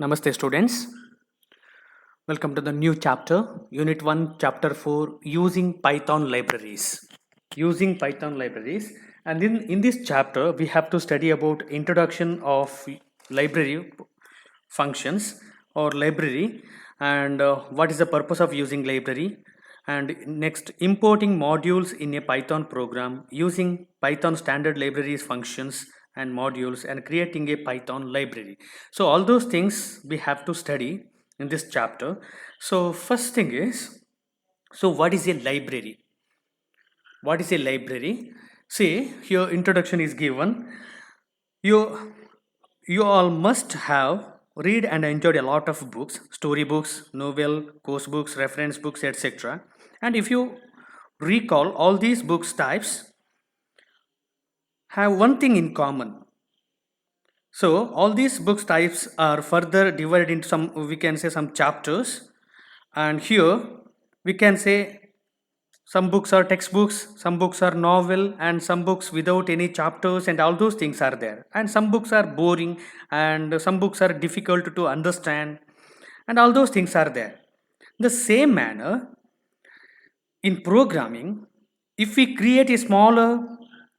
Namaste students. Welcome to the new chapter, Unit 1, Chapter 4, Using Python Libraries. Using Python Libraries. And in this chapter, we have to study about introduction of library functions or library and what is the purpose of using library. And next, importing modules in a Python program using Python standard libraries functions and modules and creating a Python library. So all those things we have to study in this chapter. So first thing is, so what is a library? What is a library? See, here introduction is given. You you all must have read and enjoyed a lot of books, storybooks, novel, course books, reference books, etc. And if you recall, all these books types have one thing in common. So all these books types are further divided into some, we can say, some chapters, and here we can say some books are textbooks, some books are novel, and some books without any chapters, and all those things are there. And some books are boring, and some books are difficult to understand, and all those things are there. The same manner in programming, if we create a smaller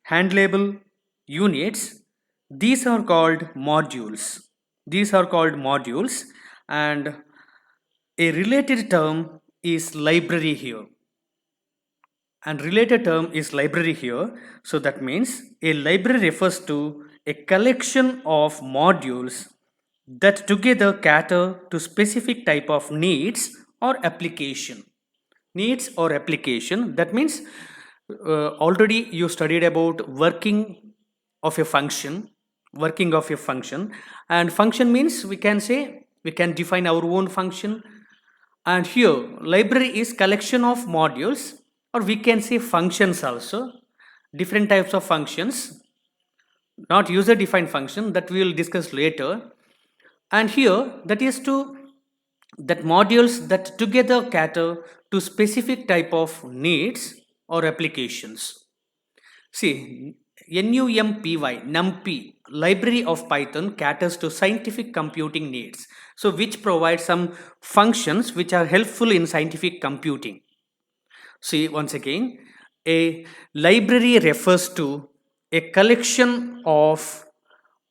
handleable units, these are called modules. These are called modules, and a related term is library here. And related term is library here. So that means a library refers to a collection of modules that together cater to specific type of needs or application. Needs or application, that means already you studied about working of a function, and function means we can say we can define our own function, and here library is collection of modules, or we can say functions also, different types of functions, not user defined function, that we will discuss later. And here that is to that modules that together cater to specific type of needs or applications. See, NUMPY, library of Python caters to scientific computing needs. So which provides some functions which are helpful in scientific computing. See, once again, a library refers to a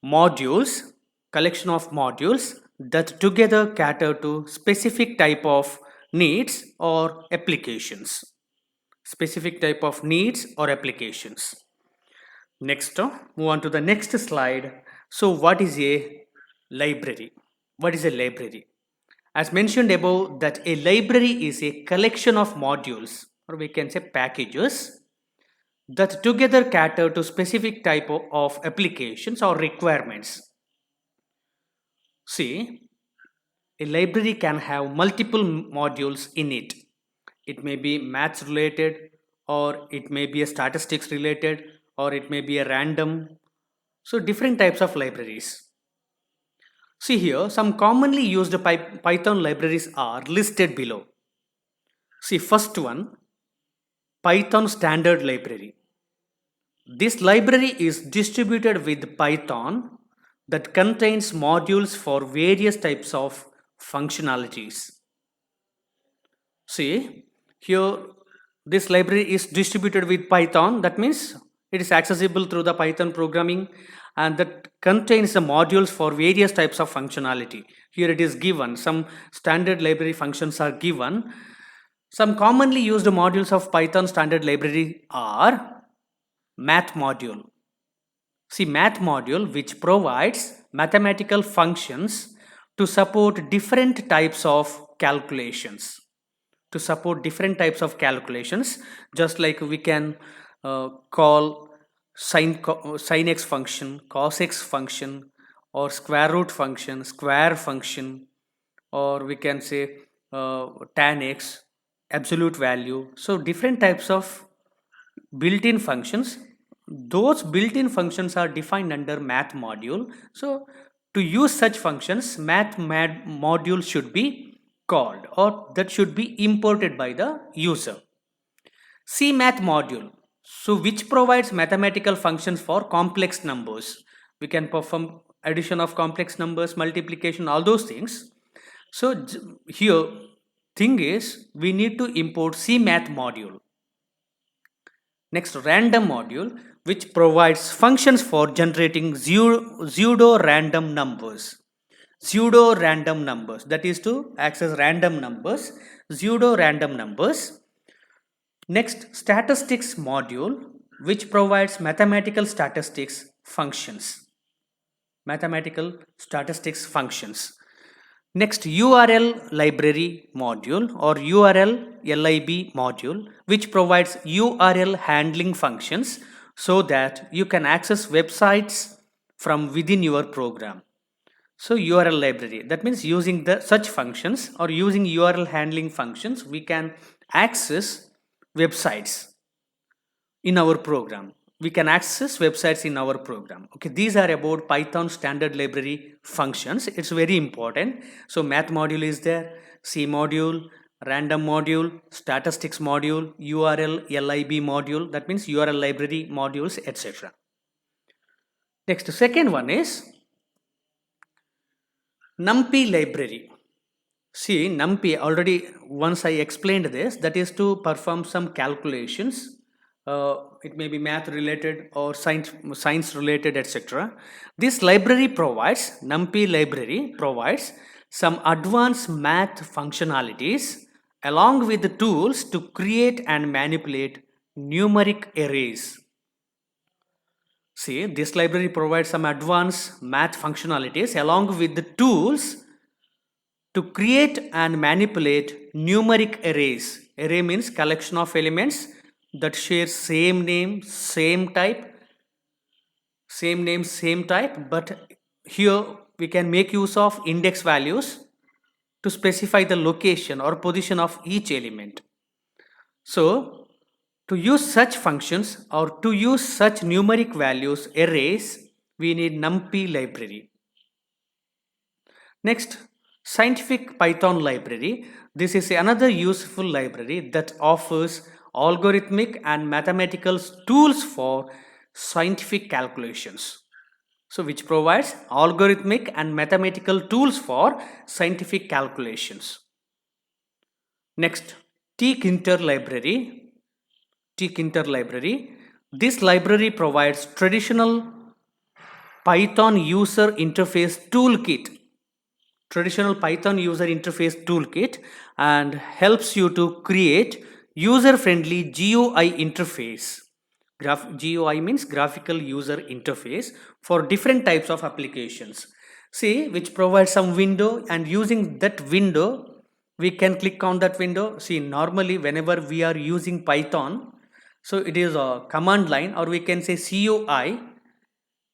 modules, collection of modules that together cater to specific type of needs or applications. Specific type of needs or applications. Next, move on to the next slide. So what is a library? What is a library? As mentioned above, that a library is a collection of modules, or we can say packages, that together cater to specific type of applications or requirements. See, a library can have multiple modules in it. It may be maths related, or it may be a statistics related, or it may be a random. So different types of libraries. See here, some commonly used Python libraries are listed below. See, first one, Python standard library. This library is distributed with Python that contains modules for various types of functionalities. See, here this library is distributed with Python, that means it is accessible through the Python programming, and that contains the modules for various types of functionality. Here it is given, some standard library functions are given. Some commonly used modules of Python standard library are math module. See, math module which provides mathematical functions to support different types of calculations. Just like we can call sin x function, cos x function, or square root function, square function, or we can say tan x, absolute value. So different types of built-in functions. Those built-in functions are defined under math module. So to use such functions, module should be called, or that should be imported by the user. CMath module, so which provides mathematical functions for complex numbers. We can perform addition of complex numbers, multiplication, all those things. So here thing is we need to import CMath module. Next, random module, which provides functions for generating pseudo random numbers. Pseudo random numbers, that is to access random numbers, pseudo random numbers. Next, statistics module, which provides mathematical statistics functions. Mathematical statistics functions. Next, URL library module or URL LIB module, which provides URL handling functions so that you can access websites from within your program. So URL library, that means using the such functions or using URL handling functions, we can access websites in our program. We can access websites in our program. Okay, these are about Python standard library functions. It's very important. So math module is there, C module, random module, statistics module, URL LIB module, that means URL library modules, etc. Next, second one is NumPy library. See, NumPy, already once I explained this, that is to perform some calculations. It may be math related or science related, etc. This library provides, NumPy library provides some advanced math functionalities along with the tools to create and manipulate numeric arrays. See, this library provides some advanced math functionalities along with the tools to create and manipulate numeric arrays. Array means collection of elements that share same name, same type, but here we can make use of index values to specify the location or position of each element. So to use such functions or to use such numeric values arrays, we need NumPy library. Next, Scientific Python library. This is another useful library that offers algorithmic and mathematical tools for scientific calculations. So which provides algorithmic and mathematical tools for scientific calculations. Next, tkinter library. tkinter library. This library provides traditional Python user interface toolkit and helps you to create user-friendly GUI interface. GUI means graphical user interface for different types of applications. See, which provides some window, and using that window, we can click on that window. See, normally whenever we are using Python, so it is a command line, or we can say CUI,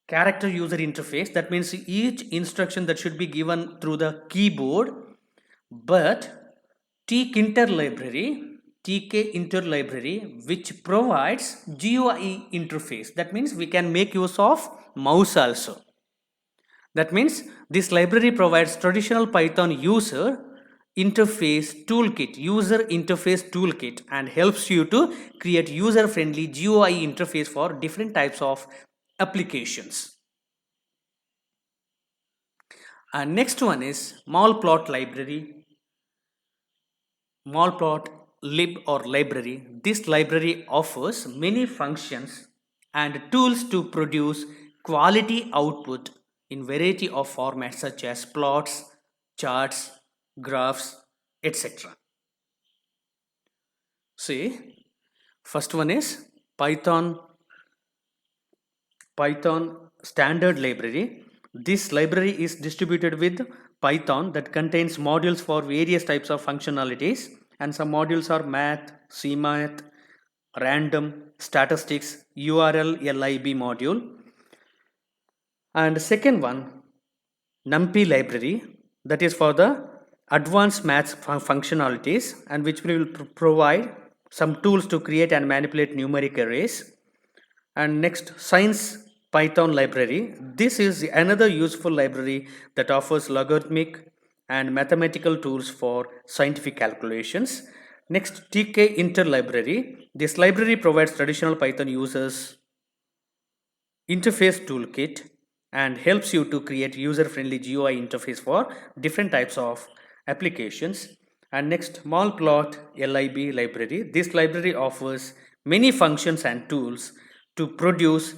character user interface. That means each instruction that should be given through the keyboard. But tkinter library, which provides GUI interface, that means we can make use of mouse also. That means this library provides traditional Python user interface toolkit and helps you to create user-friendly GUI interface for different types of applications. And next one is Molplot library. Molplot lib or library. This library offers many functions and tools to produce quality output in variety of formats such as plots, charts, graphs, etc. See, first one is Python standard library. This library is distributed with Python that contains modules for various types of functionalities, and some modules are math, CMath, random, statistics, URL LIB module. And second one, NumPy library, that is for the advanced math functionalities, and which will provide some tools to create and manipulate numeric arrays. And next, Science Python library. This is another useful library that offers logarithmic and mathematical tools for scientific calculations. Next, tkinter library. This library provides traditional Python users interface toolkit and helps you to create user-friendly GUI interface for different types of applications. And next, Molplot LIB library. This library offers many functions and tools to produce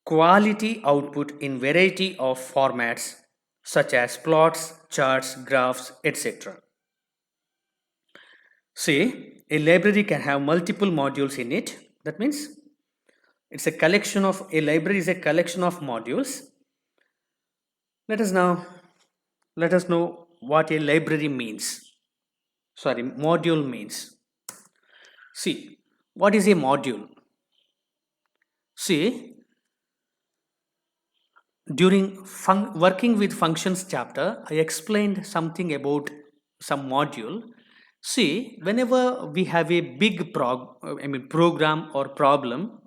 quality output in variety of formats such as plots, charts, graphs, etc. Say a library can have multiple modules in it. That means it's a collection of a library is a collection of modules. Let us know what a library means. Sorry, module means. See, what is a module? See, during working with functions chapter, I explained something about some module. See, whenever we have a big program or problem,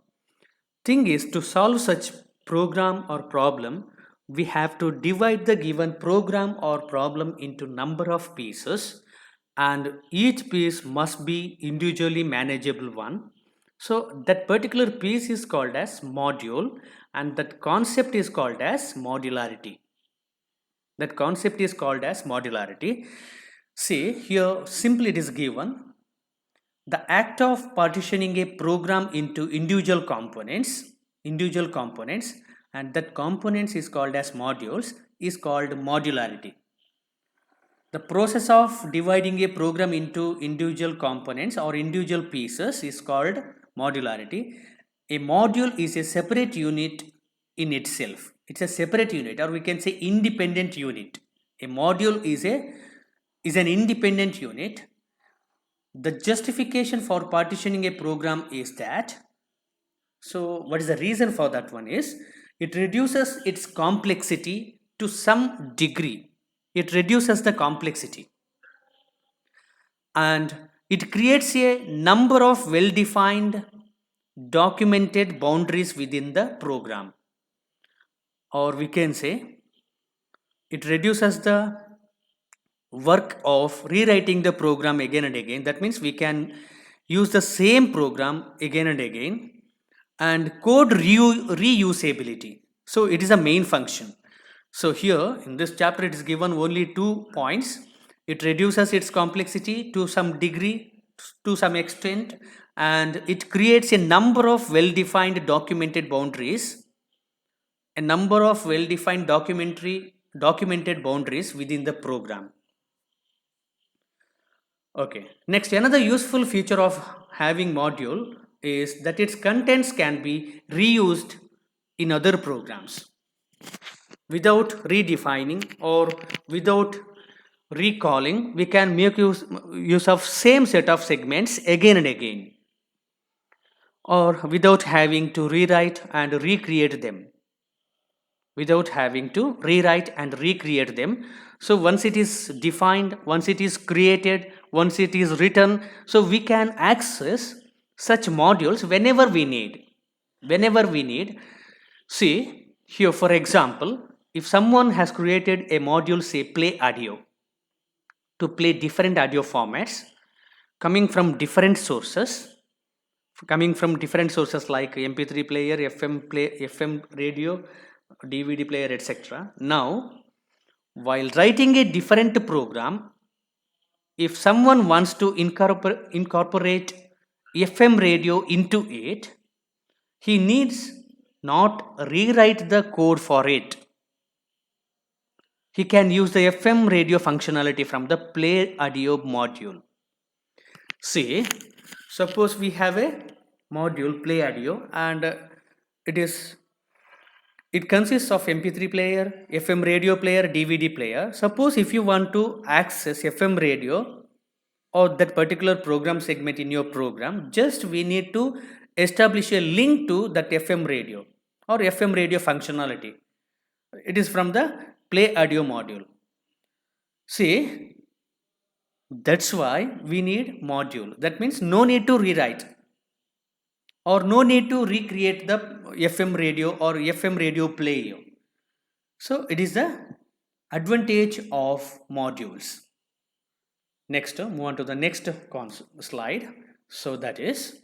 thing is to solve such program or problem, we have to divide the given program or problem into number of pieces, and each piece must be individually manageable one. So that particular piece is called as module, and that concept is called as modularity. That concept is called as modularity. See here, simply it is given the act of partitioning a program into individual components, and that components is called as modules, is called modularity. The process of dividing a program into individual components or individual pieces is called modularity. A module is a separate unit in itself. It's a separate unit, or we can say independent unit. A module is an independent unit. The justification for partitioning a program is that, so what is the reason for that one is, it reduces its complexity to some degree. It reduces the complexity, and it creates a number of well-defined documented boundaries within the program, or we can say it reduces the work of rewriting the program again and again. That means we can use the same program again and again. And code reusability, so it is a main function. So here in this chapter it is given only 2 points. It reduces its complexity to some degree, to some extent, and it creates a number of well-defined documented boundaries, a number of well-defined documented boundaries within the program. Okay, next, another useful feature of having module is that its contents can be reused in other programs without redefining or without recalling. We can make use of same set of segments again and again, or without having to rewrite and recreate them, so once it is defined, once it is created, once it is written, so we can access such modules whenever we need. See here, for example, if someone has created a module, say play audio, to play different audio formats coming from different sources, like mp3 player, fm radio, dvd player, etc. Now, while writing a different program, if someone wants to incorporate FM radio into it, he needs not rewrite the code for it. He can use the FM radio functionality from the play audio module. See, suppose we have a module play audio, and it consists of mp3 player, FM radio player, DVD player. Suppose if you want to access FM radio or that particular program segment in your program, just we need to establish a link to that FM radio or FM radio functionality. It is from the play audio module. See, that's why we need module. That means no need to rewrite or no need to recreate the FM radio or FM radio player. So it is the advantage of modules. Next, move on to the next slide. So that is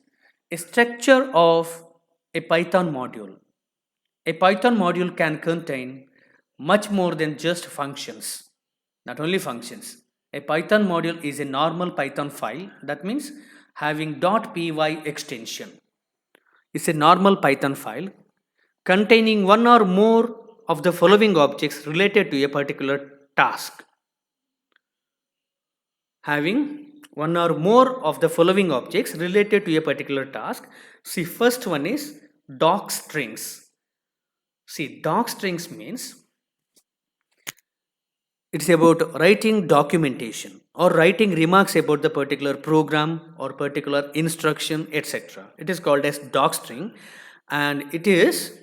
a structure of a Python module. A Python module can contain much more than just functions, not only functions. A Python module is a normal Python file, that means having .py extension. It's a normal Python file containing one or more of the following objects related to a particular task. Having one or more of the following objects related to a particular task. See, first one is doc strings. See, doc strings means it's about writing documentation or writing remarks about the particular program or particular instruction, etc. It is called as doc string, and it is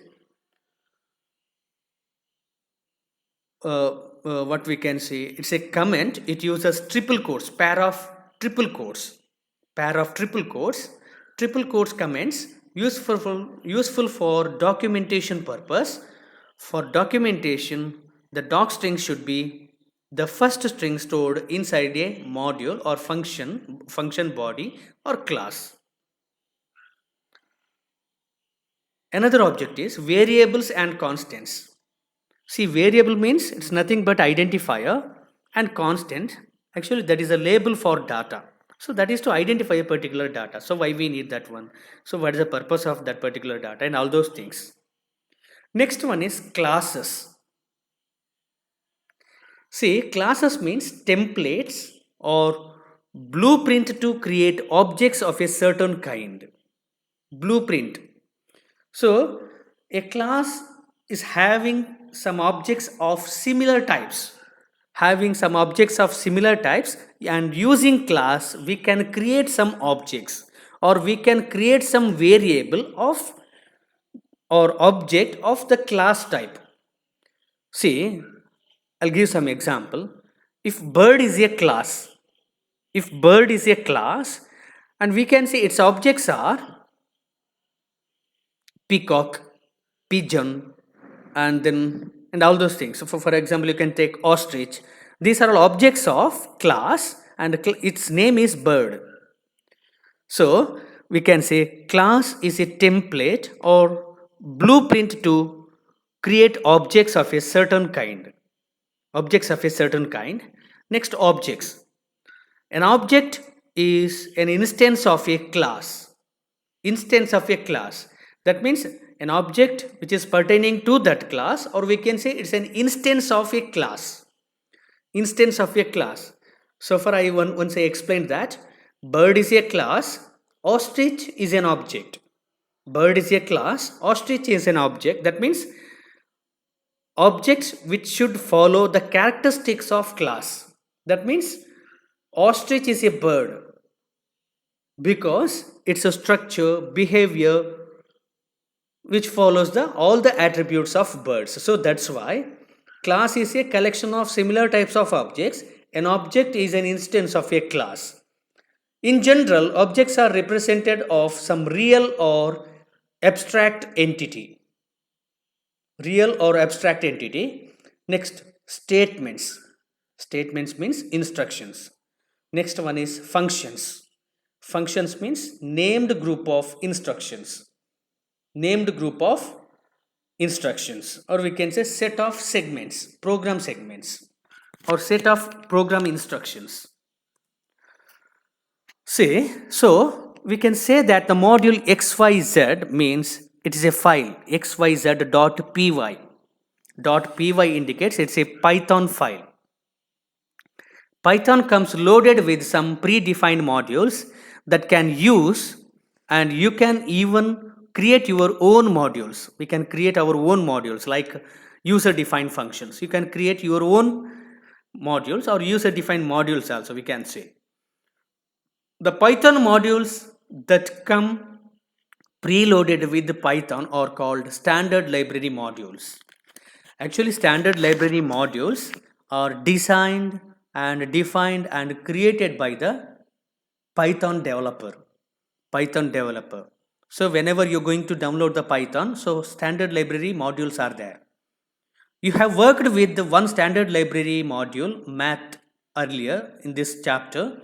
what we can say, it's a comment. It uses triple quotes, pair of triple quotes comments, useful for documentation purpose. For documentation, the doc string should be the first string stored inside a module or function body or class. Another object is variables and constants. See, variable means it's nothing but identifier, and constant, actually that is a label for data. So that is to identify a particular data. So why we need that one? So what is the purpose of that particular data and all those things. Next one is classes. See, classes means templates or blueprint to create objects of a certain kind. Blueprint. So a class is having some objects of similar types. And using class we can create some objects, or we can create some variable of or object of the class type. See, I'll give some example. If bird is a class, and we can say its objects are peacock, pigeon, and all those things. So for example, you can take ostrich. These are all objects of class, and its name is bird. So we can say class is a template or blueprint to create objects of a certain kind. Next, objects. An object is an instance of a class. That means an object which is pertaining to that class, or we can say it's an instance of a class. So far once I explained that bird is a class, ostrich is an object. That means objects which should follow the characteristics of class. That means ostrich is a bird because it's a structure, behavior which follows all the attributes of birds. So that's why class is a collection of similar types of objects. An object is an instance of a class. In general, objects are represented of some real or abstract entity. Next, statements. Statements means instructions. Next one is functions. Functions means named group of instructions. Or we can say set of segments, program segments, or set of program instructions. See, so we can say that the module XYZ means it is a file, xyz.py. .py indicates it's a Python file. Python comes loaded with some predefined modules that can use, and you can even create your own modules. We can create our own modules like user-defined functions. You can create your own modules or user-defined modules also, we can say. The Python modules that come preloaded with Python are called standard library modules. Actually, standard library modules are designed and defined and created by the Python developer. So whenever you're going to download the Python, so standard library modules are there. You have worked with the one standard library module, math, earlier in this chapter.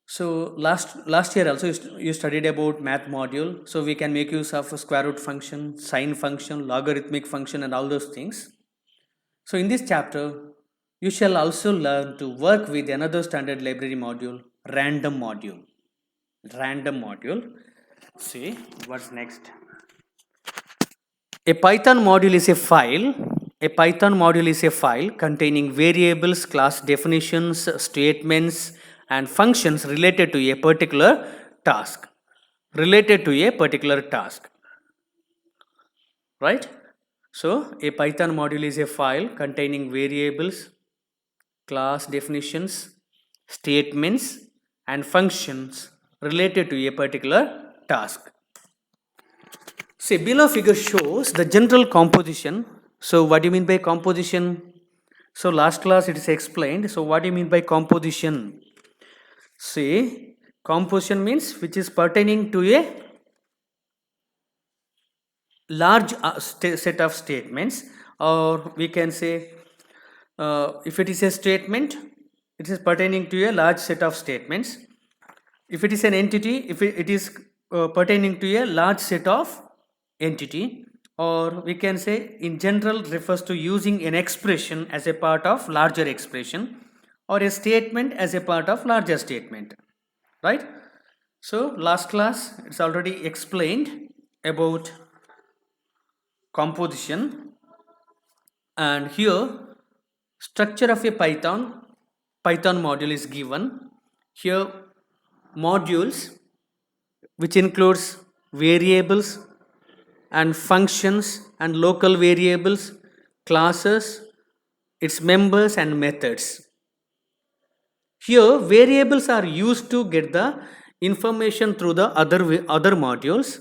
So last year also you studied about math module. So we can make use of a square root function, sine function, logarithmic function, and all those things. So in this chapter, you shall also learn to work with another standard library module, random module. Random module. See what's next. A Python module is a file. A Python module is a file containing variables, class definitions, statements, and functions related to a particular task. Related to a particular task. Right? So, a Python module is a file containing variables, class definitions, statements, and functions related to a particular task. See, below figure shows the general composition. So, what do you mean by composition? So, last class it is explained. So, what do you mean by composition? See, composition means which is pertaining to a large set of statements, or we can say if it is a statement, it is pertaining to a large set of statements. If it is an entity, if it is pertaining to a large set of entity, or we can say in general refers to using an expression as a part of larger expression, or a statement as a part of larger statement, right? So last class it's already explained about composition, and here structure of a Python module is given. Here modules which includes variables and functions and local variables, classes, its members and methods. Here variables are used to get the information through the other modules,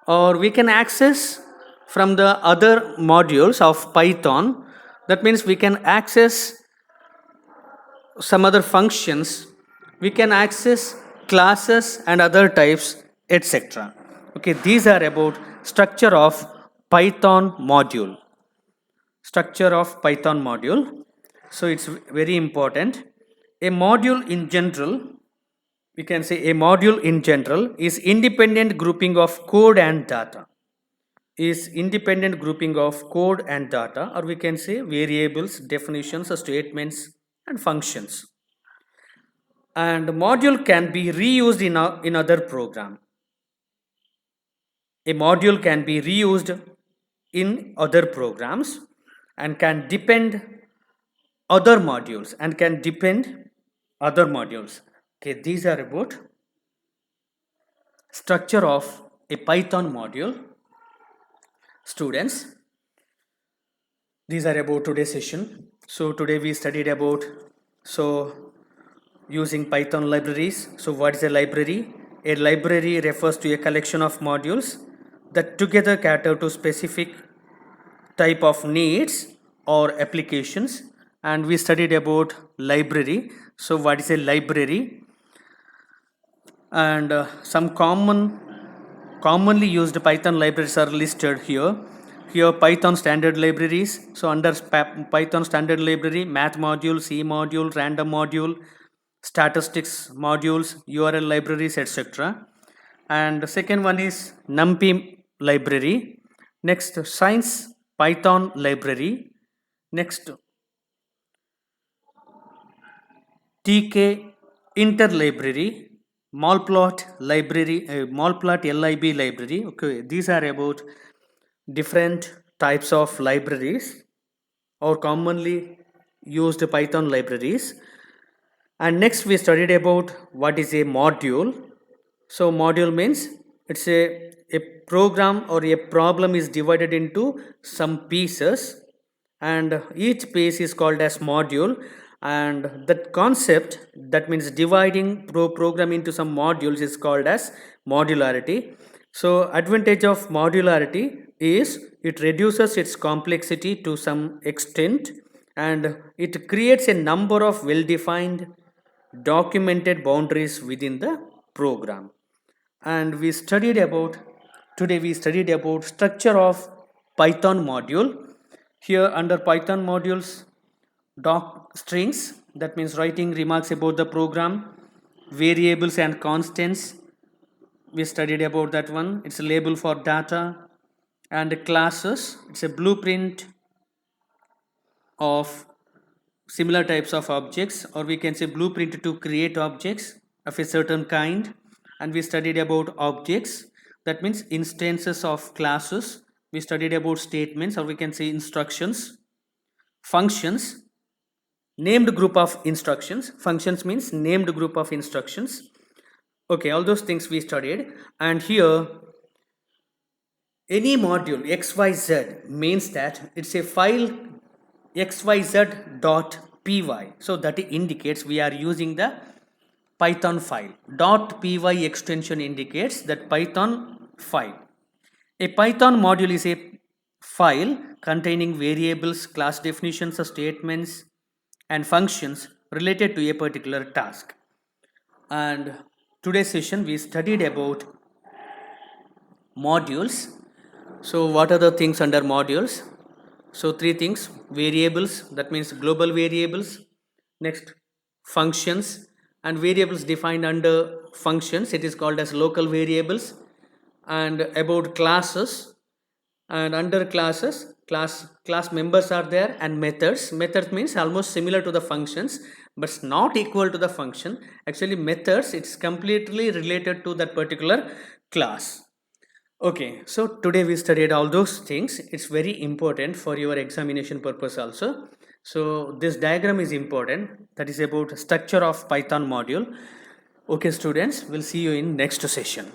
or we can access from the other modules of Python. That means we can access some other functions, we can access classes and other types, etc. Okay, these are about structure of Python module. Structure of Python module. So it's very important. A module in general, we can say a module in general is independent grouping of code and data. Is independent grouping of code and data, or we can say variables, definitions, statements, and functions. And module can be reused in other program. A module can be reused in other programs and can depend other modules Okay, these are about structure of a Python module. Students, these are about today's session. So today we studied about using Python libraries. So what is a library? A library refers to a collection of modules that together cater to specific type of needs or applications. And we studied about library. So what is a library? And some commonly used Python libraries are listed here. Here Python standard libraries. So under Python standard library, math module, C module, random module, statistics modules, URL libraries, etc. And the second one is NumPy library. Next, Science Python library. Next, TK interlibrary, Molplot library, Molplot lib library. Okay, these are about different types of libraries or commonly used Python libraries. And next we studied about what is a module. So module means it's a program or a problem is divided into some pieces, and each piece is called as module. And that concept, that means dividing program into some modules, is called as modularity. So advantage of modularity is it reduces its complexity to some extent, and it creates a number of well-defined documented boundaries within the program. And today we studied about structure of Python module. Here under Python modules, doc strings, that means writing remarks about the program, variables and constants, we studied about that one. It's a label for data. And classes, it's a blueprint of similar types of objects, or we can say blueprint to create objects of a certain kind. And we studied about objects, that means instances of classes. We studied about statements, or we can say instructions. Functions, named group of instructions. Functions means named group of instructions. Okay, all those things we studied. And here any module xyz means that it's a file xyz.py, so that indicates we are using the Python file. .py extension indicates that Python file. A Python module is a file containing variables, class definitions, statements and functions related to a particular task. And today's session we studied about modules. So what are the things under modules? So three things: variables, that means global variables. Next, functions, and variables defined under functions, it is called as local variables. And about classes, and under classes, class members are there, and methods. Methods means almost similar to the functions but not equal to the function. Actually methods, it's completely related to that particular class. Okay, so today we studied all those things. It's very important for your examination purpose also. So this diagram is important, that is about structure of Python module. Okay students, we'll see you in next session.